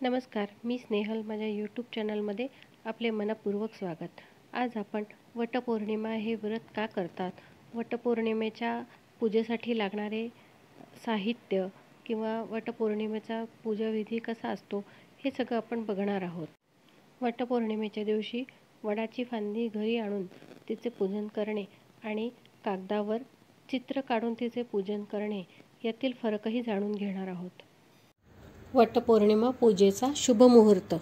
नमस्कार, मी स्नेहल. माझ्या यूट्यूब चॅनलमध्ये आपले मनपूर्वक स्वागत. आज आपण वटपौर्णिमा हे व्रत का करतात, वटपौर्णिमेच्या पूजेसाठी लागणारे साहित्य किंवा वटपौर्णिमेचा पूजाविधी कसा असतो हे सगळं आपण बघणार आहोत. वटपौर्णिमेच्या दिवशी वडाची फांदी घरी आणून तिचे पूजन करणे आणि कागदावर चित्र काढून तिचे पूजन करणे यातील फरकही जाणून घेणार आहोत. वटपौर्णिमा पूजेचा शुभ मुहूर्त.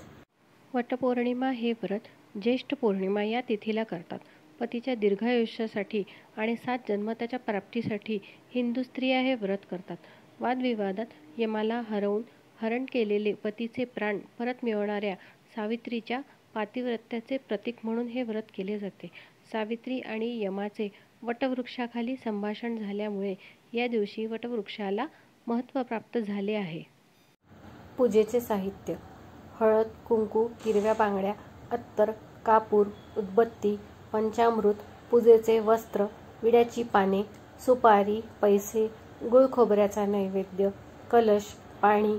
वटपौर्णिमा हे व्रत ज्येष्ठ पौर्णिमा या तिथीला करतात. पतीच्या दीर्घायुष्यासाठी आणि 7 जन्मताच्या प्राप्तीसाठी हिंदू स्त्रिया हे व्रत करतात. वादविवादात यमाला हरवून हरण केलेले पतीचे प्राण परत मिळवणाऱ्या सावित्रीच्या पातिव्रत्याचे प्रतीक म्हणून हे व्रत केले जाते. सावित्री आणि यमाचे वटवृक्षाखाली संभाषण झाल्यामुळे या दिवशी वटवृक्षाला महत्त्व प्राप्त झाले आहे. पूजेचे साहित्य: हळद, कुंकू, हिरव्या बांगड्या, अत्तर, कापूर, उदबत्ती, पंचामृत, पूजेचे वस्त्र, विड्याची पाने, सुपारी, पैसे, गुळ खोबऱ्याचा नैवेद्य, कलश, पाणी,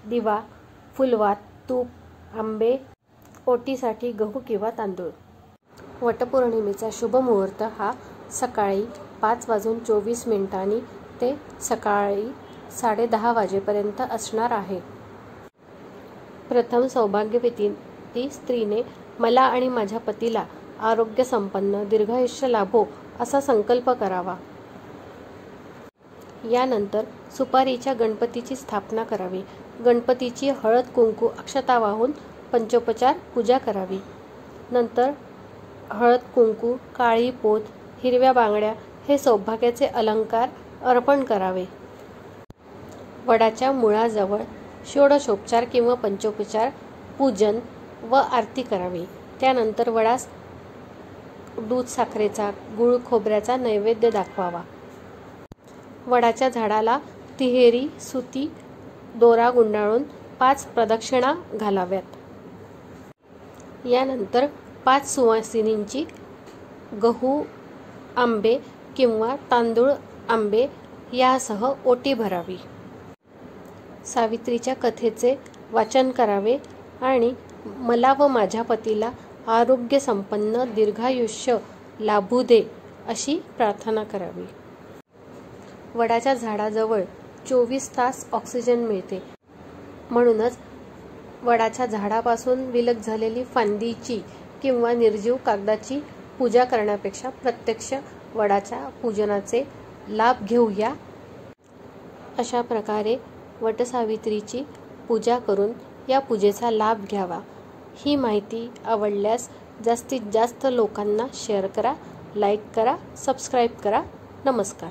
दिवा, फुलवात, तूप, आंबे, ओटीसाठी गहू किंवा तांदूळ. वटपौर्णिमेचा शुभ मुहूर्त हा सकाळी 5:24 ते सकाळी 10:30 वाजेपर्यंत असणार आहे. प्रथम सौभाग्यवती स्त्रीने मला आणि माझ्या पतीला आरोग्य संपन्न दीर्घायुष्य लाभो असा संकल्प करावा. यानंतर सुपारीच्या गणपतीची स्थापना करावी. गणपतीची हळद, कुंकू, अक्षता वाहून पंचोपचार पूजा करावी. नंतर हळद, कुंकू, काळी पोत, हिरव्या बांगड्या हे सौभाग्याचे अलंकार अर्पण करावे. वडाच्या मुळाजवळ षोडशोपचार किंवा पंचोपचार पूजन व आरती करावी. त्यानंतर वडास दूध, साखरेचा, गुळ खोबऱ्याचा नैवेद्य दाखवावा. वडाच्या झाडाला तिहेरी सुती दोरा गुंडाळून 5 प्रदक्षिणा घालाव्यात. यानंतर 5 सुवासिनींची गहू, आंबे किंवा तांदूळ आंबे यासह ओटी भरावी. सावित्रीच्या कथेचे वाचन करावे आणि मला व माझ्या पतीला आरोग्य संपन्न दीर्घायुष्य लाभू दे अशी प्रार्थना करावी. वडाच्या झाडाजवळ 24 तास ऑक्सिजन मिळते. म्हणूनच वडाच्या झाडापासून विलग झालेली फांदीची किंवा निर्जीव कागदाची पूजा करण्यापेक्षा प्रत्यक्ष वडाच्या पूजनाचे लाभ घेऊया. अशा प्रकारे वटसावित्रीची पूजा करून या पूजेचा लाभ घ्यावा. ही माहिती आवडल्यास जास्तीत जास्त लोकांना शेअर करा, लाईक करा, सबस्क्राईब करा. नमस्कार.